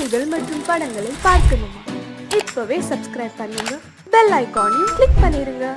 பாடல்கள் மற்றும் படங்களை பார்க்கணுமா? இப்பவே சப்ஸ்கிரைப் பண்ணுங்க, பெல் ஐகானையும் கிளிக் பண்ணிருங்க.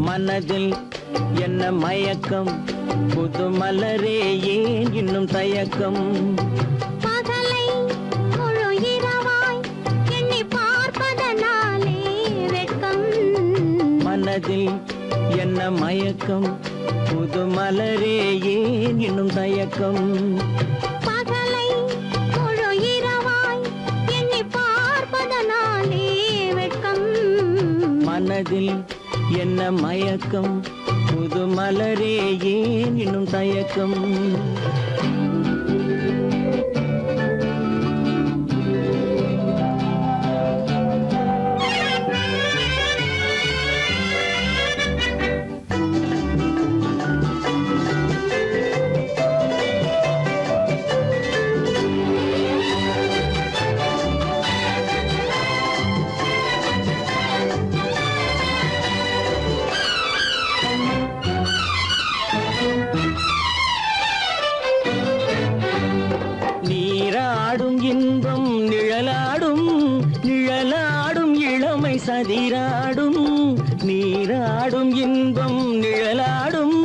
மனதில் என்ன மயக்கம், புது மலரே ஏன் இன்னும் தயக்கம்? பகலை முழு இரவாய் எண்ணி பார்ப்பதனாலே வெட்கம். மனதில் என்ன மயக்கம், புது மலரே ஏன் இன்னும் தயக்கம்? பகலை முழு இரவாய் எண்ணி பார்ப்பதனாலே வெட்கம். மனதில் என்ன மயக்கம், புது மலரே ஏன் இன்னும் தயக்கம்? நீராடும் இன்பம் நிழலாடும், நிழலாடும் இளமை சதிராடும். நீராடும் இன்பம் நிழலாடும்,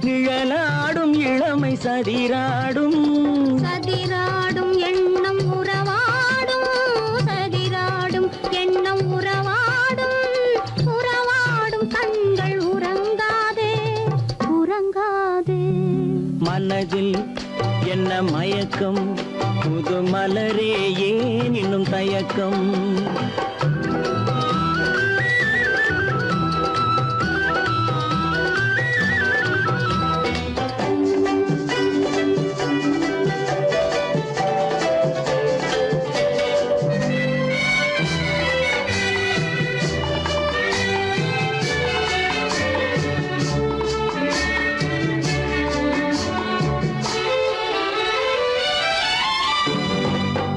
நிழலாடும் இளமை சதிராடும். சதிராடும் எண்ணம் உறவாடும், சதிராடும் எண்ணம் உறவாடும். உறவாடும் கண்கள் உறங்காதே, உறங்காதே. மனதில் என்ன மயக்கம், புது மலரே ஏன் இன்னும் தயக்கம்?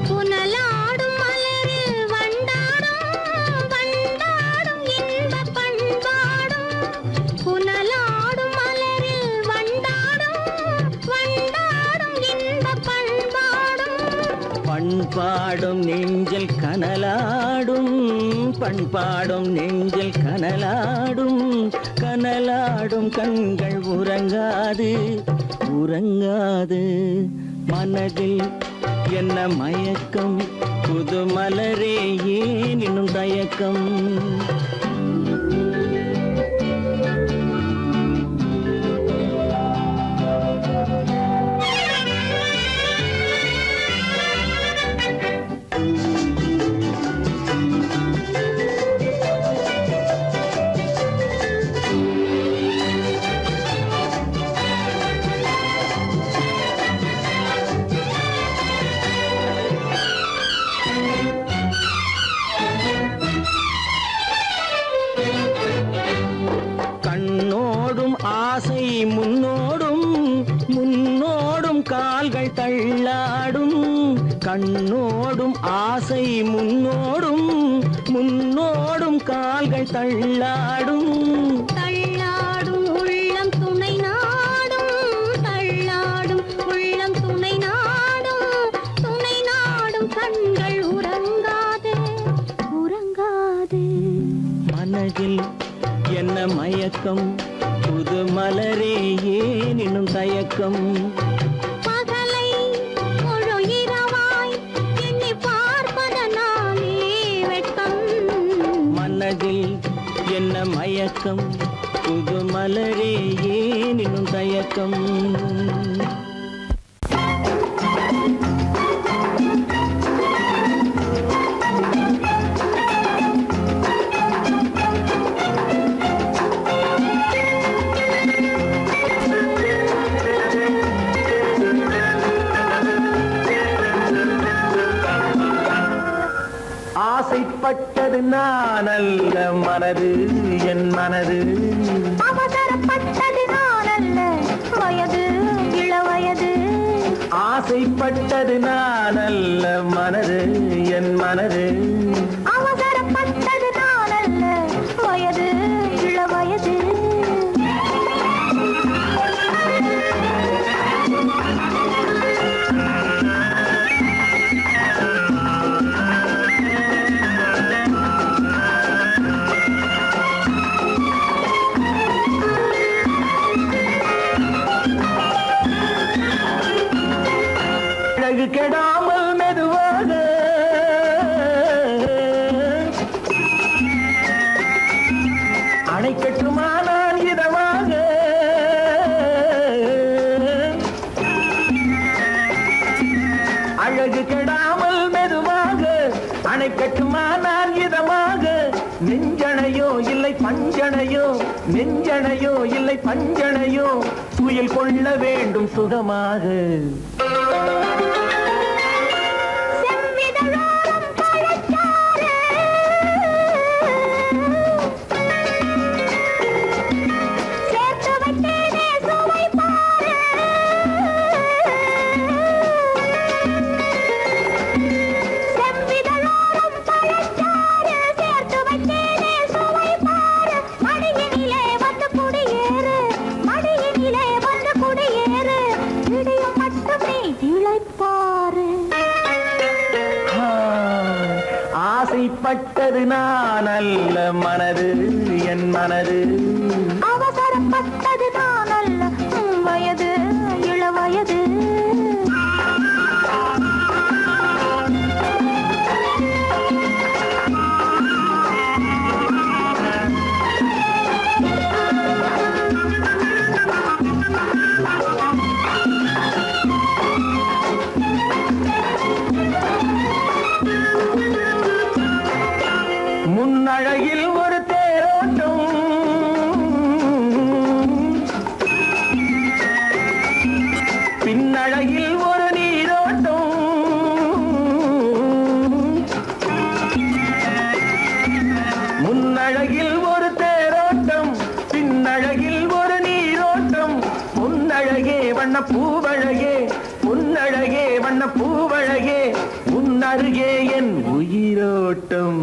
புனலாடும் மலரில் வண்டாடும், வண்டாடும் இன்பப் பண்பாடும். புனலாடும் மலரில் வண்டாடும், வண்டாடும் இன்பப் பண்பாடும். பண்பாடும் நெஞ்சில் கனலாடும், பண்பாடும் நெஞ்சில் கனலாடும். கனலாடும் கண்கள் உறங்காது, உறங்காது. மனதில் என்ன மயக்கம், புது மலரே ஏன் இன்னும் தயக்கம்? கண்ணோடும் ஆசை முன்னோடும், முன்னோடும் கால்கள் தள்ளாடும். கண்ணோடும் ஆசை முன்னோடும், முன்னோடும் கால்கள் தள்ளாடும். தள்ளாடும் உள்ளம் துணை நாடும், தள்ளாடும் உள்ளம் துணை நாடும். துணை நாடும் கண்கள் உறங்காதே, உறங்காதே. மனதில் என்ன மயக்கம், புது மலரே ஏன் இன்னும் தயக்கம்? பகலை முழு இரவாய் எண்ணி பார்ப்பதனாலே வெட்கம். மனதில் என்ன மயக்கம், மயக்கம் புது மலரே ஏன் இன்னும் தயக்கம் ஆசைப்பட்டது நான் அல்ல மனது என் மனது அவசரப்பட்டது நான் அல்ல வயது இளவயது ஆசைப்பட்டது நான் அல்ல மனது என் மனது அவசரப்பட்டது நான் அல்ல வயது இளவயது அழகு கெடாமல் மெதுவாக அணைக்கட்டுமா நான் இதமாக அழகு கெடாமல் மெதுவாக அணைக்கட்டுமா நான் இதமாக நெஞ்சணையோ இல்லை பஞ்சணையோ நெஞ்சணையோ இல்லை பஞ்சணையோ துயில் கொள்ள வேண்டும் சுகமாக செவ்விதழோரம் பழச்சாறு சேர்த்து வைத்தேனே சுவை பாரு செவ்விதழோரம் பழச்சாறு சேர்த்து வைத்தேனே சுவை பாரு மடியினிலே வந்து குடியேறு மடியினிலே வந்து குடியேறு இடியும் மட்டும் நீ இளைப்பாரு ஆசைப்பட்டது நான் அல்ல மனது என் மனது அவசரப்பட்டது நான் அல்ல வயது இளவயது முன்னழகில் ஒரு தேரோட்டம் பின்னழகில் ஒரு நீரோட்டம் முன்னழகில் ஒரு தேரோட்டம் பின்னழகில் ஒரு நீரோட்டம் முன்னழகே வண்ண பூவழகே முன்னழகே வண்ண பூவழகே முன்னருகே என் உயிரோட்டம்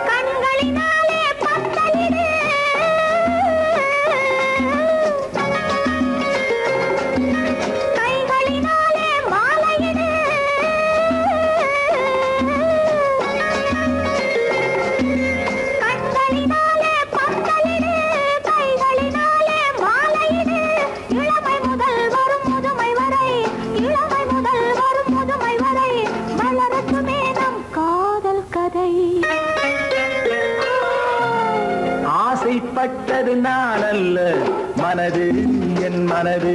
கண்களினாலே பந்தலிடு கைகளினாலே மாலையிடு கண்களினாலே பந்தலிடு கைகளினாலே மாலையிடு இளமை முதல் வரும் முதுமை வரை இளமை முதல் வரும் முதுமை வரை மலரட்டுமே நம் காதல் கதை ஆசைப்பட்டது நான் அல்ல மனது என் மனது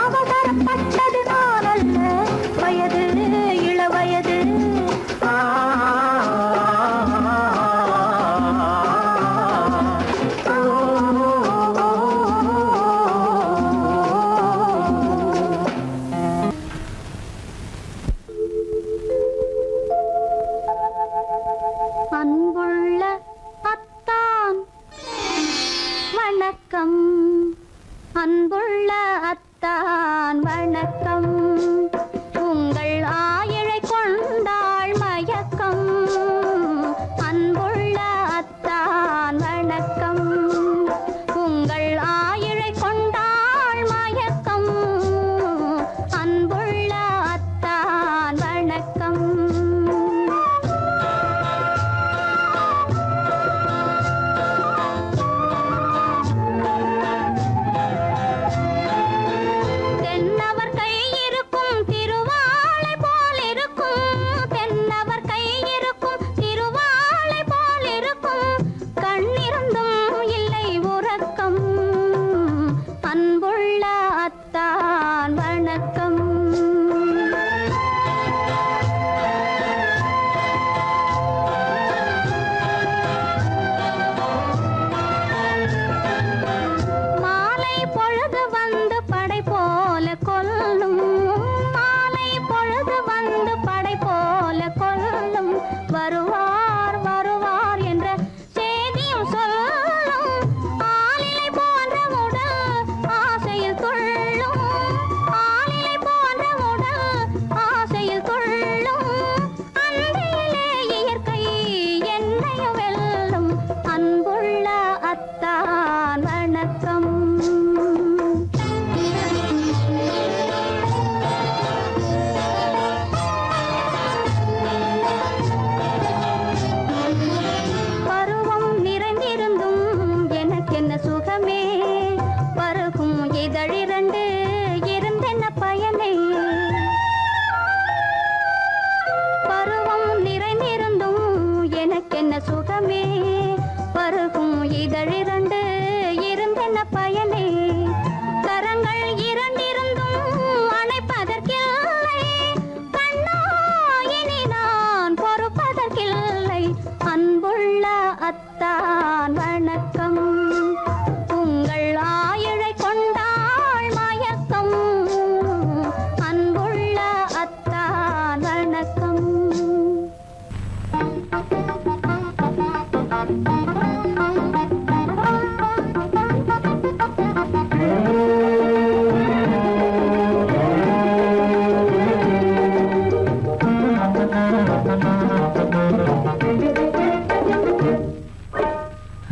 அவசரப்பட்டது நான் அல்ல வயது இளவயது ஆ, அன்புள்ள அத்தான் வணக்கம் அன்புள்ள அத்தான் வணக்கம்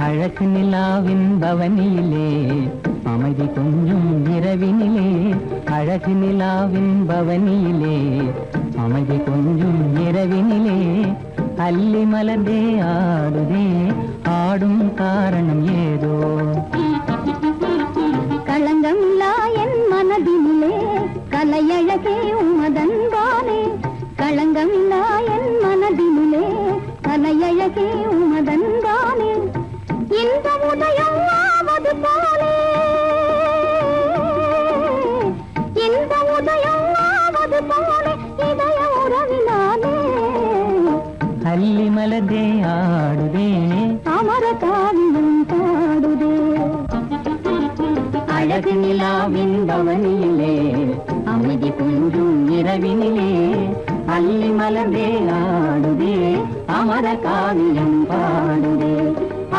அழகு நிலாவின் பவனியிலே அமைதி கொஞ்சம் இரவினிலே, அழகு நிலாவின் பவனியிலே அமைதி கொஞ்சம் இரவினிலே, அல்லி மலர்ந்தே ஆடுதே, ஆடும் காரணம் ஏதோ. களங்கமில்லா என் மனதினிலே கலையழகே உமதன்பானே, களங்கமில்லா என் மனதினிலே கலையழகே உமதன்பானே, இந்த உதயம் ஆவது போலே, இந்த உதயம் ஆவது போலே இதய உறவினாலே, அல்லி மலர்ந்தே ஆடுதே, அமர காவியம் பாடுதே. அழகு நிலாவின் பவனியிலே அமைதி கொஞ்சம் இரவினிலே, அல்லி மலர்ந்தே ஆடுதே, அமர காவியம் பாடுதே,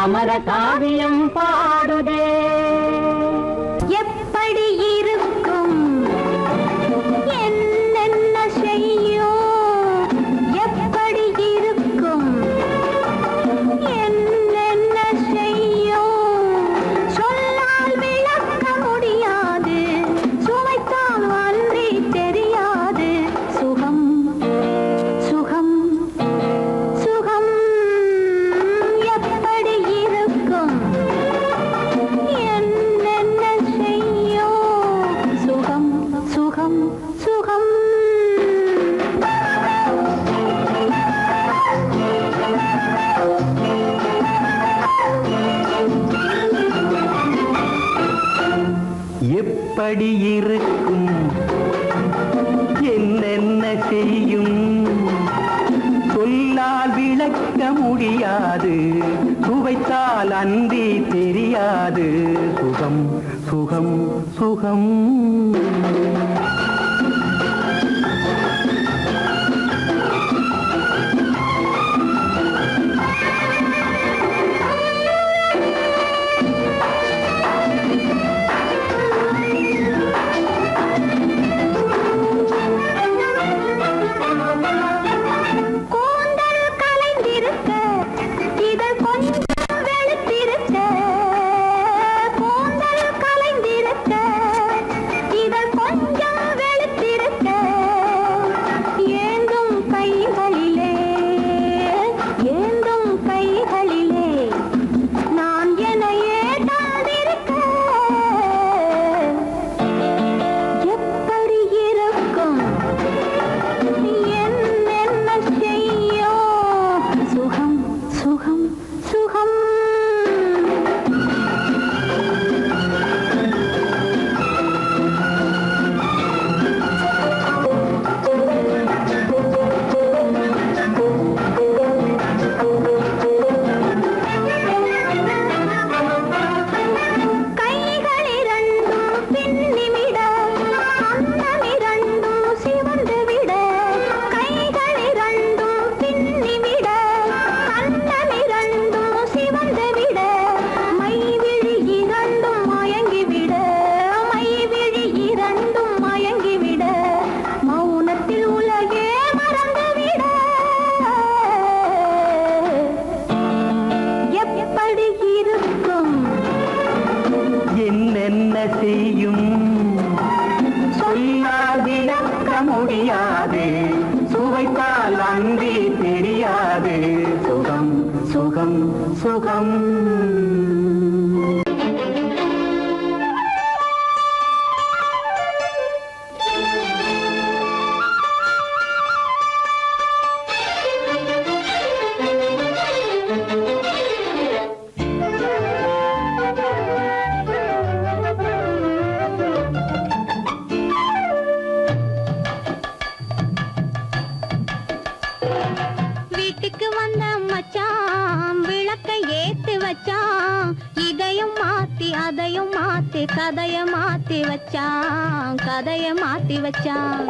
அமர காவியம் பாடுதே. எப்படி இருக்கும் என்னென்ன செய்யும், எப்படி இருக்கும் என்னென்ன செய்யும், சொல்லால் விளக்க முடியாது, சுவைத்தால் அன்றி தெரியாது, சுகம் சுகம் சுகம் எப்படி இருக்கும் என்னென்ன செய்யும், சுகம் சுகம் சுகம். எப்படி இருக்கும் என்னென்ன செய்யும், சொல்லால் விளக்க முடியாது, சுவைத்தால் அன்றி தெரியாது, சுகம் சுகம் சுகம். கூந்தல் கலைந்திருக்க இதழ் கொஞ்சம் வெளுத்திருக்க, கூந்தல் கலைந்திருக்க இதழ் கொஞ்சம் வெளுத்திருக்க, ஏந்தும் கைகளிலே ஏந்தும் கைகளிலே நான் என்னையே தாழ்ந்திருக்க, எப்படி இருக்கும் என்னென்ன செய்யும், சுகம் சுகம் சுகம். கைகள் இரண்டும் பின்னிவிட, அன்னம் இரண்டும் சிவந்து விட, கைகள் இரண்டும் பின்னிவிட, அன்னம் இரண்டும் சிவந்து விட, மைவிழி இரண்டும் மயங்கிவிட, மைவிழி இரண்டும் மயங்கிவிட, மௌனத்தில் உலகே மறந்துவிட, எப்படி இருக்கும் என்னென்ன செய்யும், சொல்லால் விளக்க முடியாது, சுவைத்தால் அன்றி தெரியாது, சுகம் சுகம் சுகம். வீட்டுக்கு வந்த மச்சான் விளக்கை ஏத்து வச்சான், இதயம் மாத்தி மாத்தி அதையும் மாத்தி கதைய மாத்தி வச்சான் கதைய மாத்தி வச்சான்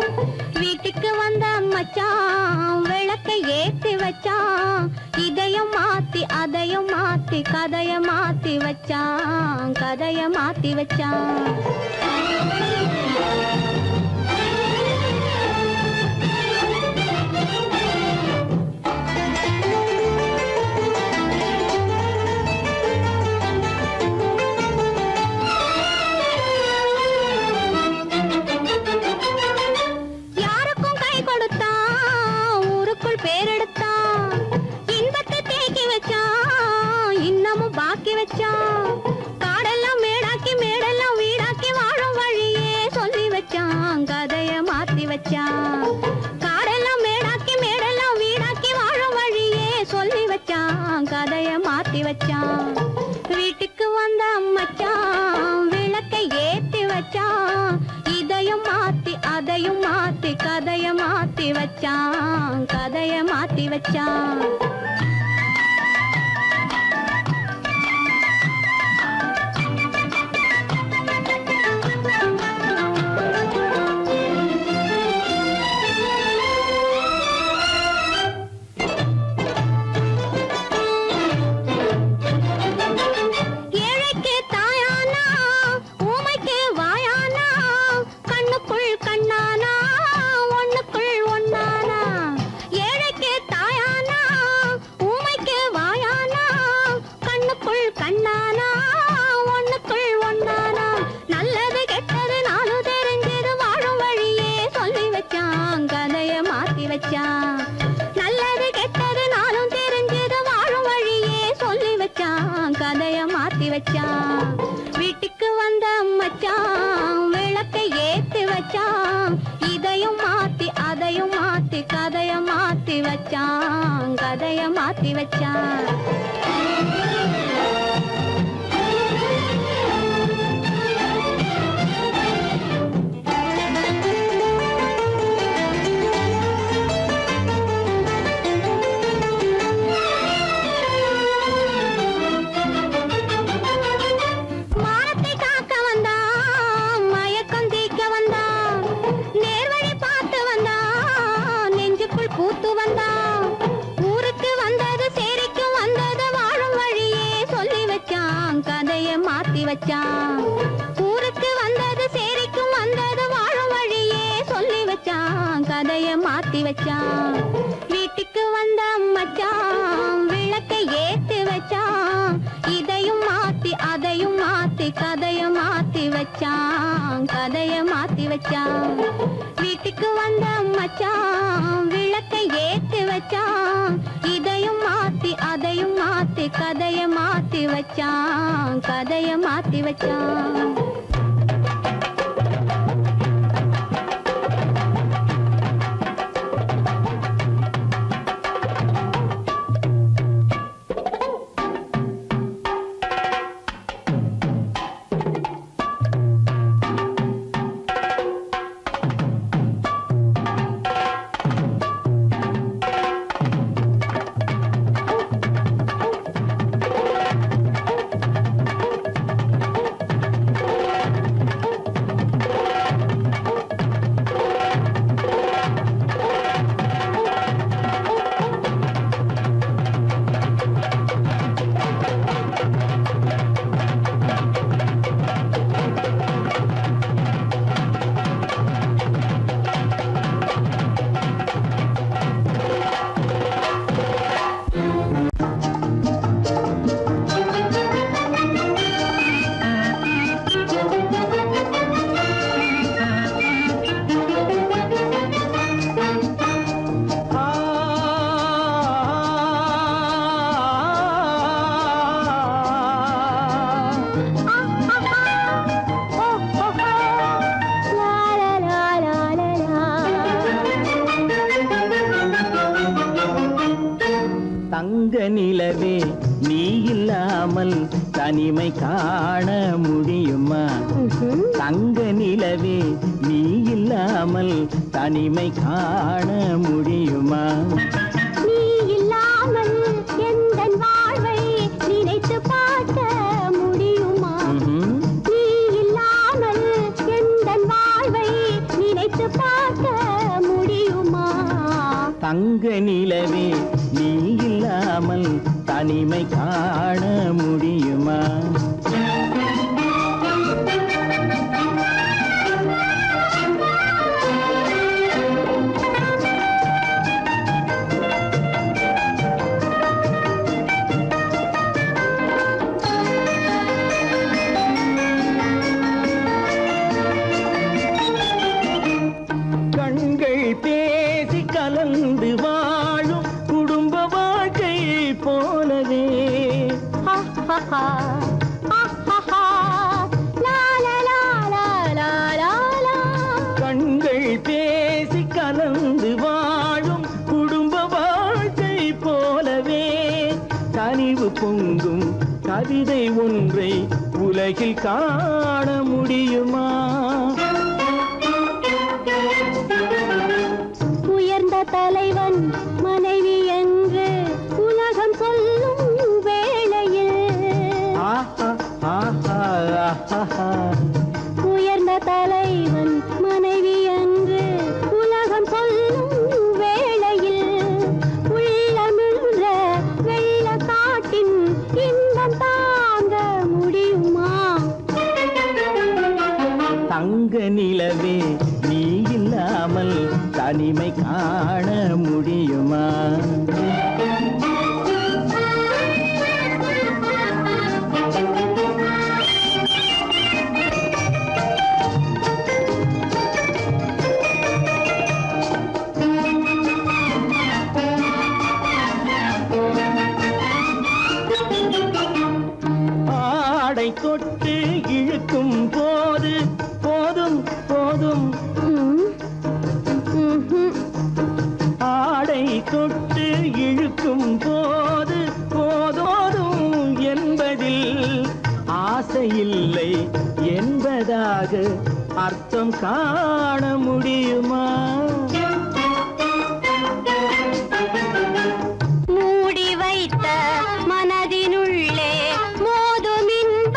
வீட்டுக்கு வந்த மச்சான் விளக்கை ஏத்தி வச்சான் இதையும் மாத்தி அதையும் மாத்தி கதைய மாத்தி வச்சான் கதைய மாத்தி வச்சான் காடெல்லாம் மேடாக்கி மேடெல்லாம் வீடாக்கி வாழும் வழியே சொல்லி வச்சான் கதைய மாத்தி வச்சான் காடெல்லாம் மேடாக்கி மேடெல்லாம் வீடாக்கி வாழும் வழியே சொல்லி வச்சான் கதைய மாத்தி வச்சான் வீட்டுக்கு வந்த மச்சான் விளக்கை ஏத்தி வச்சான் இதையும் மாத்தி அதையும் மாத்தி கதைய மாத்தி வச்சான் கதைய மாத்தி வச்சான் நல்லது கெட்டது நாளும் தெரிஞ்சது வாழும் வழியே சொல்லி வச்சான் கதைய மாத்தி வச்சான் வீட்டுக்கு வந்த மச்சான் விளக்கை ஏத்தி வச்சான் இதையும் மாத்தி அதையும் மாத்தி கதைய மாத்தி வச்சான் கதைய மாத்தி வச்சான் பூத்து வந்தான் ஊருக்கு வந்தது சேரிக்கும் வந்தது வாழும் வழியே சொல்லி வச்சான் கதைய மாத்தி வச்சான் ஊருக்கு வந்தது சேரிக்கும் வந்தது வாழும் வழியே சொல்லி வச்சான் கதைய மாத்தி வச்சான் வீட்டுக்கு வந்த மச்சான் விளக்கை ஏத்தி வச்சான் இதையும் மாத்தி அதையும் மாத்தி கதைய மாத்தி வச்சான் கதைய மாத்தி வச்சான் வீட்டுக்கு வந்த மச்சான் விளக்கை ஏத்தி வச்சான் இதையும் மாத்தி அதையும் மாத்தி கதைய மாத்தி வச்சான் கதைய மாத்தி வச்சான் தங்க நிலவே நீ இல்லாமல் தனிமை காண முடியுமா? தங்க நிலவே நீ இல்லாமல் தனிமை காண முடியுமா? நீ இல்லாமல் எந்தன் வாழ்வை நினைத்து பார்க்க முடியுமா? தங்க நிலவே நீ இல்லாமல் தனிமை காண முடியுமா? கண்கள் பேசி கலந்து வாழும் குடும்ப வாழ்க்கை போலவே கண்கள் பேசி கலந்து வாழும் குடும்ப வாழ்க்கை போலவே கனிவு பொங்கும் கவிதை ஒன்றை உலகில் காண முடியுமா? உயர்ந்த தலைவன் மனைவி என்று உலகம் சொல்லும் வேளையில் உயர்ந்த தலைவன் மனைவி என்று உலகம் சொல்லும் வேளையில் உள்ளமிழ்ற வெள்ள காட்டின் இன்பம் தாங்க முடியுமா? தங்க நிலவே நீ இல்லாமல் தனிமை காண முடியுமா? ஆடை தொட்டு இழுக்கும் போது போதும் போதும் ஆடை தொட்டு இழுக்கும் போது போதோதும் என்பதில் ஆசையில்லை என்பதாக அர்த்தம் காண முடியுமா? மூடி வைத்த மனதினுள்ளே மோதும் இன்ப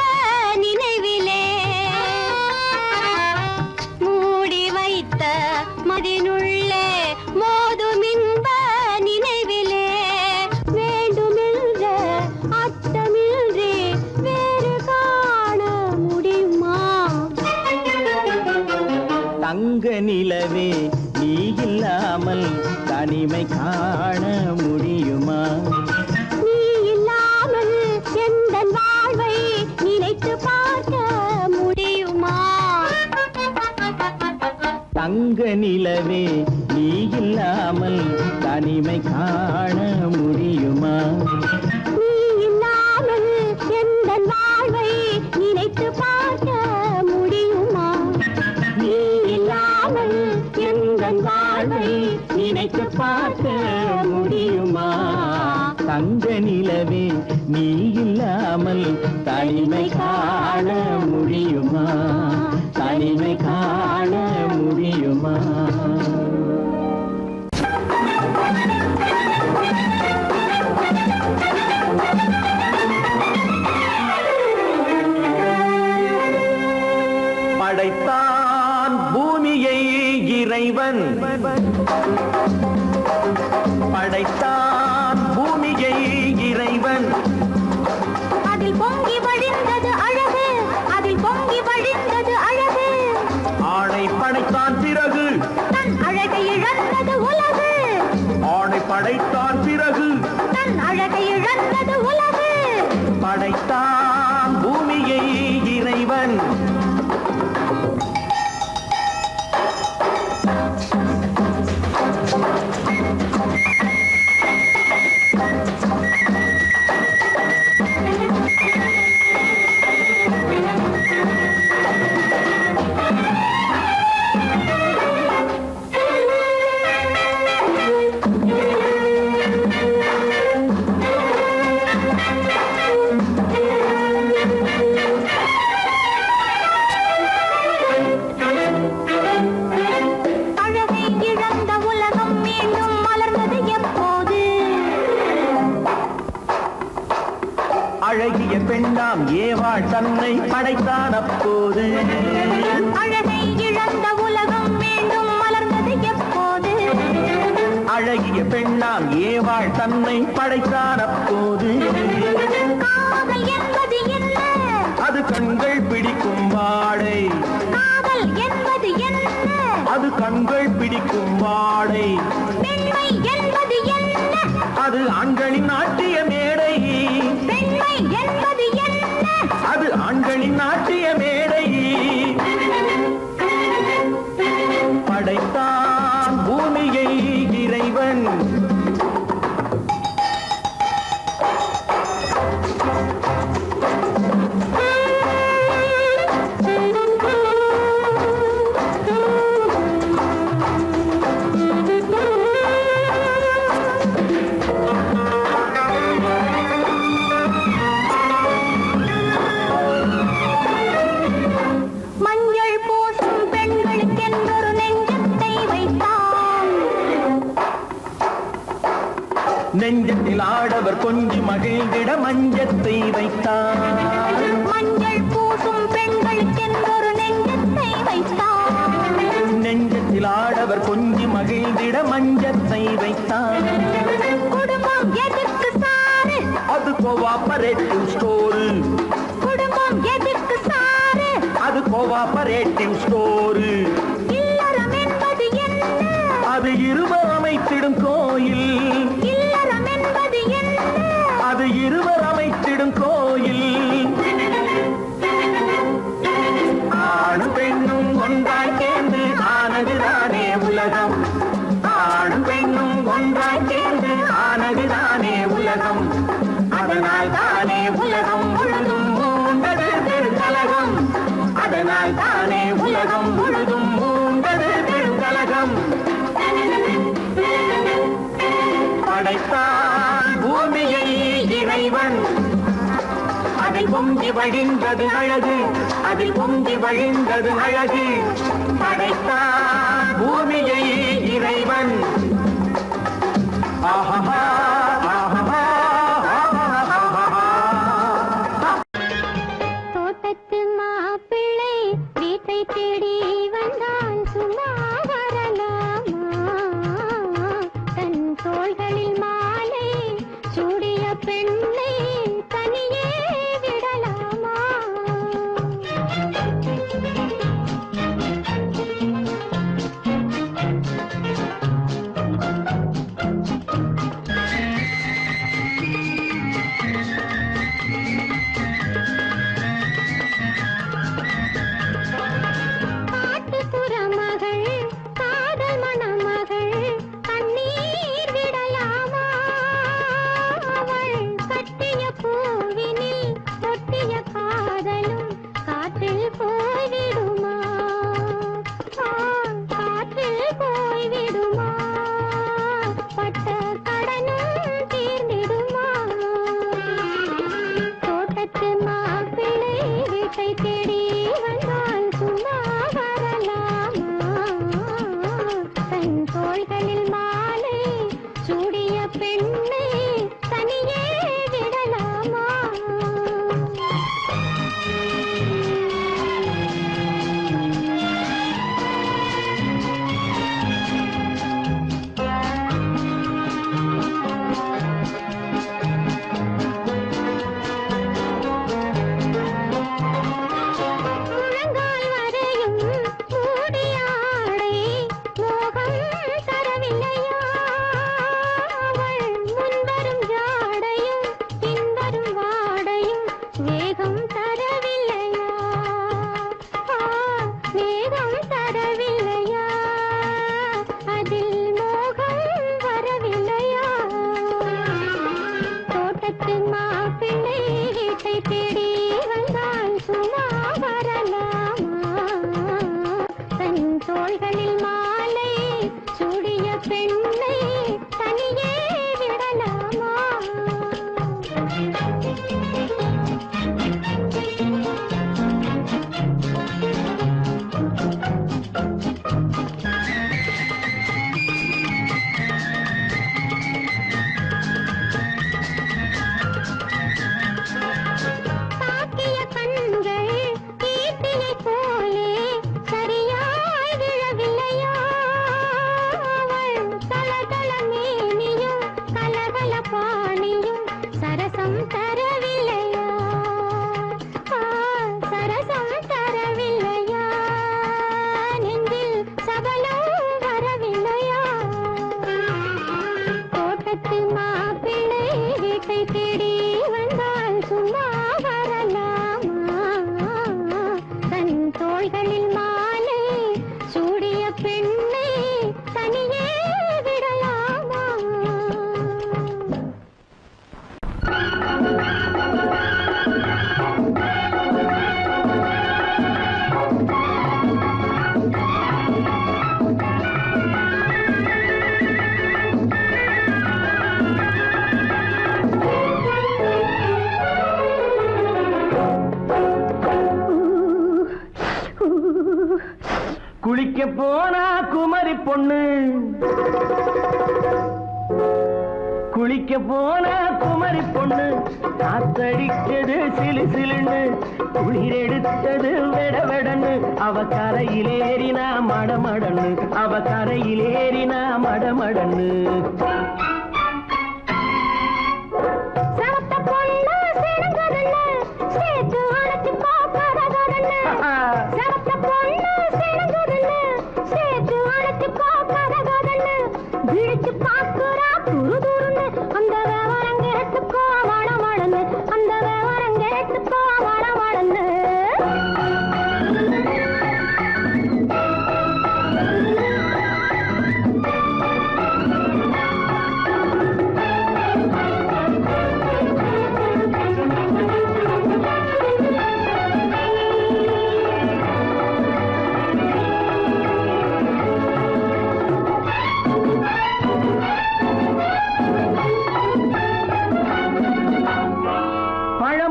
நினைவிலே மூடி வைத்த மனதினுள்ளே மோதும் இன்ப நினைவிலே வேண்டுமென்ற அர்த்தமின்றி வேறு காண முடியுமா? தங்க நிலவே நீ இல்லாமல் தனிமை காண முடியுமா? நீ இல்லாமல் எந்தன் வாழ்வை நினைத்து பார்க்க முடியுமா? தங்க நிலவே நீ இல்லாமல் தனிமை காண முடியுமா? நீ இல்லாமல் எந்தன் வாழ்வை நினைத்து பார்க்க முடியுமா? நீ இல்லாமல் எந்தன் வாழ்வை நினைத்து பார்க்க முடியுமா? தங்க நிலவே நீ இல்லாமல் தனிமை காண முடியுமா? தனிமை காண முடியுமா? படைத்தான் பூமியை இறைவன், படைத்தான் பூமியை இறைவன். அதில் பொங்கி வழிந்தது அழகு, அதில் பொங்கி வழிந்தது அழகு. ஆணை படைத்தான் பிறகு தன் அழகை இழந்தது உலகு, ஆணை படைத்தான் பிறகு தன் அழகை இழந்தது உலகு. படைத்தான் பூமியை இறைவன். அழகிய பெண்ணாம் ஏவாள் தன்னை படைத்தான் அப்போது. அழகை இழந்த உலகம் மீண்டும் மலர்ந்தது எப்போது? அழகிய பெண்ணாம் ஏவாள் தன்னை படைத்தான் அப்போது காதல் என்பது என்ன? அது கண்கள் பிடிக்கும் வாடை. காதல் என்பது என்ன? அது கண்கள் பிடிக்கும் வாடை. பெண்மை என்பது என்ன? அது ஆண்களின் நாட்டிய மேடை. பெண்மை என்பது என்ன? அது ஆண்களின் நாட்டிய மேடை. படைத்தான் பூமியை இறைவன். மஞ்சள் பூசும் பெண்களுக்கென்றொரு நெஞ்சத்தை வைத்தான். நெஞ்சத்தில் ஆடவர் கொஞ்சி மகிழ்ந்திட மஞ்சத்தை வைத்தார். மஞ்சள் பூசும் பெண்களுக்கென்றொரு நெஞ்சத்தை வைத்தான். நெஞ்சத்தில் ஆடவர் கொஞ்சி மகிழ்ந்திட மஞ்சத்தை வைத்தார். குடும்பம் எதற்கு சாரு? அது கோஆபரேட்டிவ் ஸ்டோரு. குடும்பம் எதற்கு சாரு? அது கோஆபரேட்டிவ் ஸ்டோரு. இல்லறம் என்பது என்ன? அது இருவர் அமைத்திடும் கோயில். இல்லறம் என்பது என்ன? அது இருவர் அமைத்திடும் கோயில். ஆணும் பெண்ணும் ஒன்றாய் சேர்ந்து ஆனதுதானே உலகம். ஆணும் பெண்ணும் ஒன்றாய் சேர்ந்து ஆனதுதானே உலகம். அதனால் தானே உலகம் முழுதும் மூண்டது பெருங்கலகம். அதனால் தானே உலகம் முழுதும் மூண்டது பெருங்கலகம். படைத்தான் பூமியை இறைவன். அதில் பொங்கி வழிந்தது அழகு. அதில் பொங்கி வழிந்தது அழகு. படைத்தான் பூமியை இறைவன். ஆஹா ஆஹா. தோட்டத்து மாப்பிள்ளை வீட்டை தேடி வந்தான், சும்மா வரலாமா? தன் தோள்களில் மாலை சூடிய பெண்ணை தனியே விடலாமா? காட்டுப்புற மகள், காதல் மணமகள், கண்ணீர் விடலாமா? அவள் கட்டிய பூவினில் ஒட்டிய காதலும் காற்றில் போய்விடுமா? காற்றில் போய்விடுமா? பட்ட கடனும் தீர்ந்திடுமா? தோட்டத்து மாப்பிள்ளை வீட்டை தேடி வந்தான், சும்மா வரலாமா? தன் தோள்களில் மாலை சூடிய பெண்ணை தனியே விடலாமா? போனா குமரி பொண்ணு, குளிக்க போன குமரி பொண்ணு, காத்தடிச்சது சிலு சிலுன்னு, குளிர் எடுத்தது வெட வெடன்னு, அவ கரையிலேறினா மடமடன்னு, அவ கரையிலேறினா மடமடன்னு.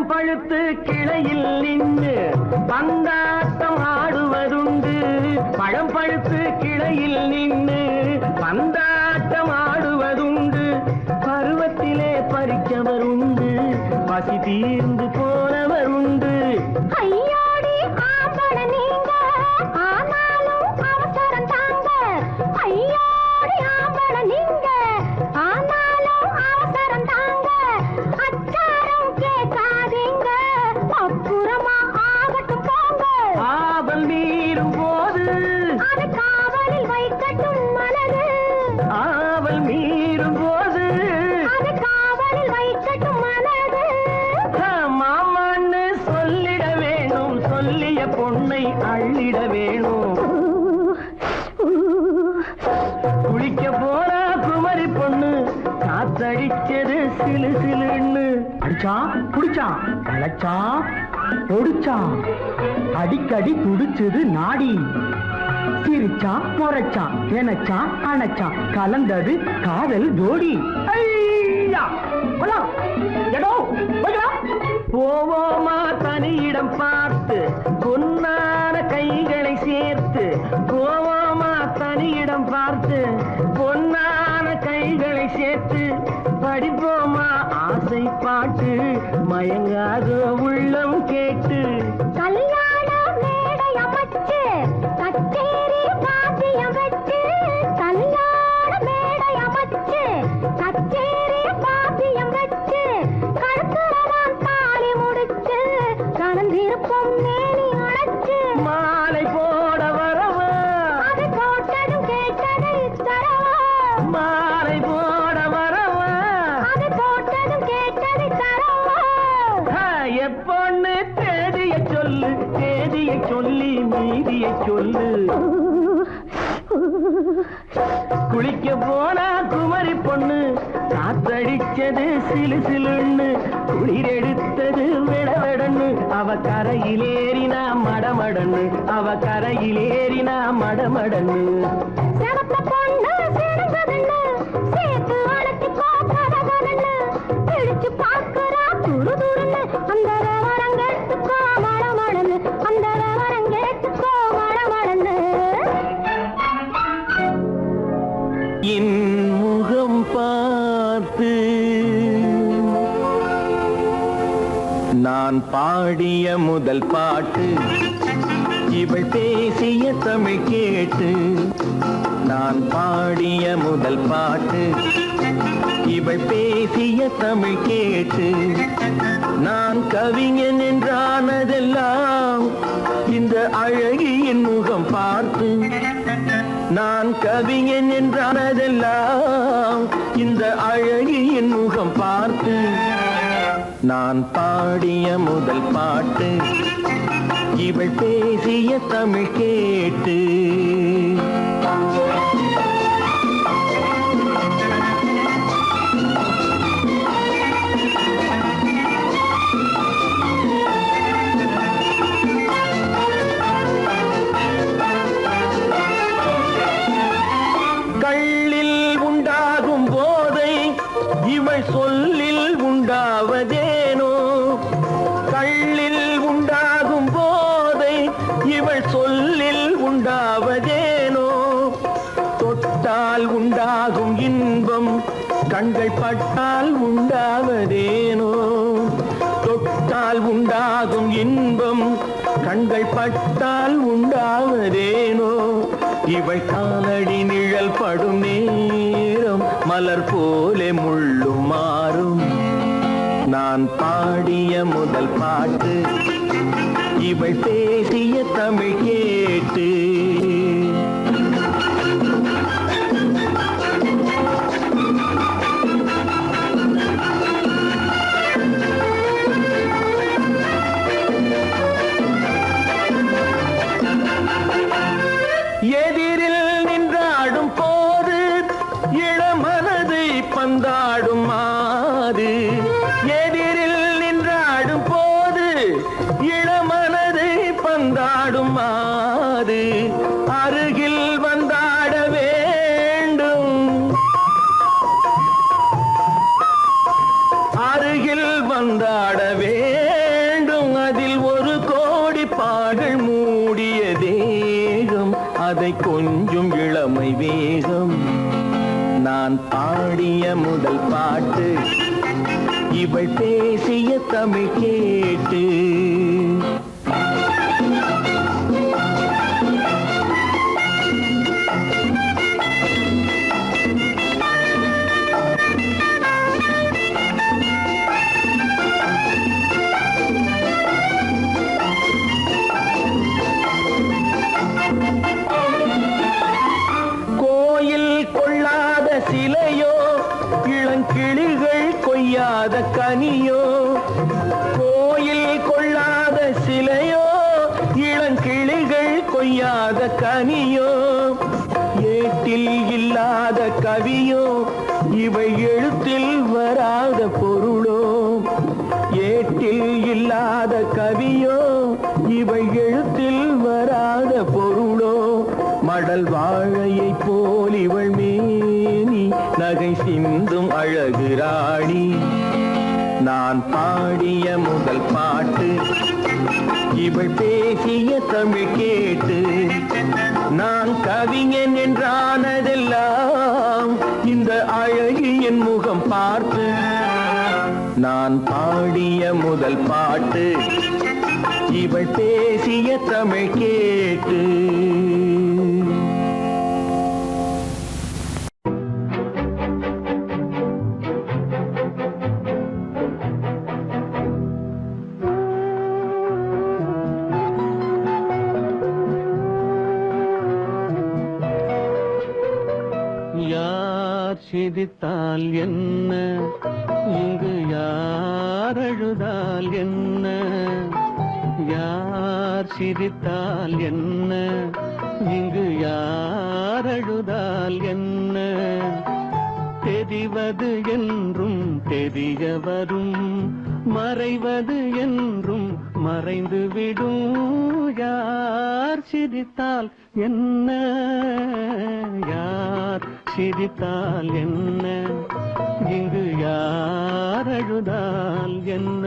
பழுத்து கிளையில் நின்று பந்தாட்டம் ஆடுவதுண்டு, பழம் பழுத்து கிளையில் நின்று பந்தாட்டம் ஆடுவதுண்டு, பருவத்திலே பறிச்சவர் உண்டு, பசி தீர்ந்து போனவர் உண்டு. ஐயோடி ஆம்பள நீங்க ஆனாலும் அவசரம் தாங்க, ஐயோடி ஆம்பள நீங்க ஆனாலும் அவசரம் தாங்க, அச்சாரம் கேட்காதீங்க அப்புறமா ஆகட்டும் போங்க. ஆவல் மீறும் போது அது காவலில் வைக்கட்டும் மனது, ஆவல் மீறும் போது அது காவலில் வைக்கட்டும் மனது. மாமான்னு சொல்லிட வேணும், சொல்லிய பொண்ணை அள்ளிட வேணும். குளிக்க போனா குமரி பொண்ணு, காத்தடிச்சது சிலு சிலுன்னு. அடிச்சா புடிச்சா அழைச்சா பொடிச்சா, அடிக்கடி துடிச்சது நாடி, சிரிச்சா முறைச்சா எனச்சா அணைச்சா, கலந்தது காதல் ஜோடி. ஐயா போலாம், எடோ போய்க்கலாம். போவோமா தனியிடம் பார்த்து பொன்னான கைகளை சேர்த்து, போவோமா தனியிடம் பார்த்து பொன்னான கைகளை சேர்த்து, படிப்போமா ஆசை பாட்டு மயங்காத உள்ளம் கேட்டு. கல்யாண மேடை அமைச்சு கச்சேரி வாத்தியம் வச்சு, கல்யாண மேடை அமைச்சு கச்சேரி வாத்தியம் வச்சு, கழுத்துலதான் தாலி முடிச்சு கலந்திருப்போம் மேனி அழைச்சு, மாலை போட வரவா, அது போட்டதும் கேட்டதை தரவா, மாலை போட வரவா, அது போட்டதும் கேட்டதை தரவா. எப்பொண்ணு தேதியை சொல்லு, தேதியை சொல்லி மீதியை சொல்லு. குளிக்க போனா குமரி பொண்ணு, காத்தடிச்சது சிலு சிலுன்னு, குளிர் எடுத்தது வெடவெடன்னு, அவ கரையிலேறினா மடமடன்னு, அவ கரையிலேறினா மடமடன்னு. சிவத்த பொண்ணு சிறந்ததுன்னு சேர்த்து அழைச்சிக்கோ கதகதன்னு, பிடிச்சு பார்க்கறா துரு துருன்னு, அந்த வரங்கெட்டுக்கோ மடமடன்னு, அந்த வரங்கெட்டுக்கோ மடமடன்னு. என் முகம் பார்த்து நான் பாடிய முதல் பாட்டு, இவள் பேசிய தமிழ் கேட்டு. நான் பாடிய முதல் பாட்டு, இவள் பேசிய தமிழ் கேட்டு. நான் கவிஞன் என்றானதெல்லாம் இந்த அழகியின் முகம் பார்த்து. நான் கவிஞன் என்றானதெல்லாம் இந்த அழகியின் முகம் பார்த்து. நான் பாடிய முதல் பாட்டு, இவள் பேசிய தமிழ் கேட்டு. கள்ளில் உண்டாகும் போதை இவள் சொல்லில் உண்டாவதேனோ. கள்ளில் உண்டாகும் போதை இவள் சொல்லில் உண்டாவதேனோ. கண்கள் பட்டால் உண்டாவதேனோ தொட்டால் உண்டாகும் இன்பம் கண்கள் பட்டால் உண்டாவதேனோ இவள் காலடி நிழல் படும் நேரம் மலர் போலே முள்ளும் மாறும் நான் பாடிய முதல் பாட்டு இவள் பேசிய தமிழ் கேட்டு எதிரில் நின்றாடும் போது இளமனதை பந்தாடும் மாது எதிரில் நின்றாடும் போது இளமனதை பந்தாடும் மாது அருகில் வந்தாட வேண்டும் அருகில் வந்தாட வேண்டும் அதில் ஒரு கோடி பாடல் மூடிய தேகம் அதை கொஞ்சம் இளமை வேகம் நான் பாடிய முதல் பாட்டு இவள் பேசிய தமிழ் கேட்டு சிலையோ இளங்கிளிகள் கொய்யாத கனியோ கோயில் கொள்ளாத சிலையோ இளங்கிளிகள் கொய்யாத கனியோ ஏட்டில் இல்லாத கவியோ இவை எழுத்தில் வராத பொருளோ ஏட்டில் இல்லாத கவியோ இவை எழுத்தில் வராத பொருளோ மடல் வாழையை போல் இவள் மேனி நகை சிந்தும் அழகு ராணி நான் பாடிய முதல் பாட்டு இவள் பேசிய தமிழ் கேட்டு நான் கவிஞன் என்றானதெல்லாம் இந்த அழகியின் முகம் பார்த்து நான் பாடிய முதல் பாட்டு இவள் பேசிய தமிழ் கேட்டு சிரித்தால் என்ன இங்கு யார் அழுதால் என்ன யார் சிரித்தால் என்ன இங்கு யார் அழுதால் என்ன தெரிவது என்றும் தெரிய வரும் மறைவது என்றும் மறைந்து விடும் யார் சிரித்தால் என்ன யார் சிரித்தால் என்ன இங்கு யார் அழுதால் என்ன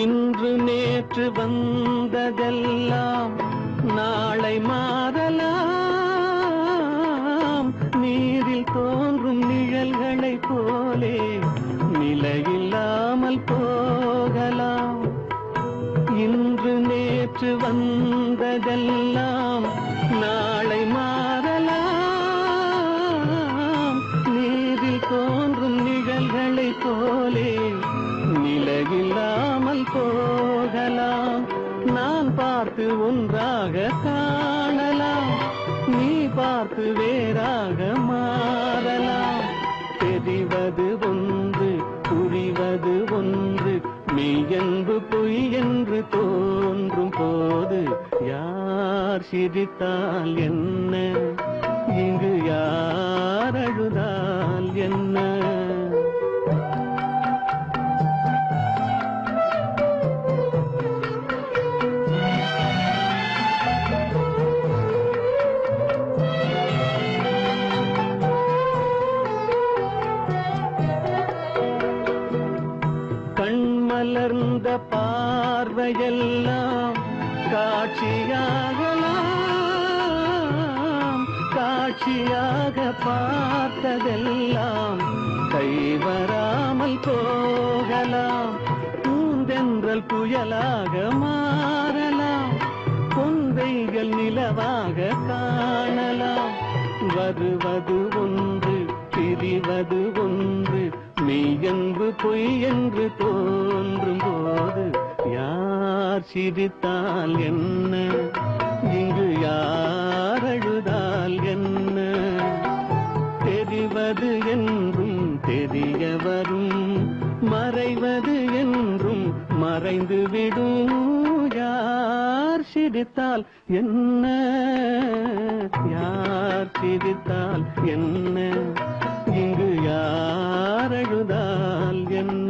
இன்று நேற்று வந்ததெல்லாம் நாளை மாறலாம் நீரில் தோன்றும் நிழல்களை போலே நிலையில்லாமல் போகலாம் இன்று நேற்று வந்ததெல்லாம் நாளை மாறலாம் நீரில் தோன்றும் நிழல்களை போலே நிலையில்லாமல் போகலாம் நான் பார்த்து ஒன்றாக காணலாம் நீ பார்த்து வேறாக மாறலாம் தெரிவது ஒன்று புரிவது ஒன்று மெய் என்று பொய் என்று தோன்றும் போது யார் சிரித்தால் என்ன இங்கு யார் அழுதால் என்ன மலர்ந்த பார்வையெல்லாம் காட்சியாகலாம், காட்சியாக பார்த்ததெல்லாம் கைவராமல் போகலாம். பூந்தென்றல் புயலாக மாறலாம், பொந்தைகள் நிலவாக காணலாம். வருவது ஒன்று பிரிவது ஒன்று, மெய்யென்பு பொய் என்று தோன்றும் போது யார் சிரித்தால் என்ன, இங்கு யார் அழுதால் என்ன? தெரிவது என்றும் தெரிய வரும், மறைவது என்றும் மறைந்துவிடும். யார் சிரித்தால் என்ன, யார் சிரித்தால் என்ன, இங்கு யார் அழுதால் என்ன?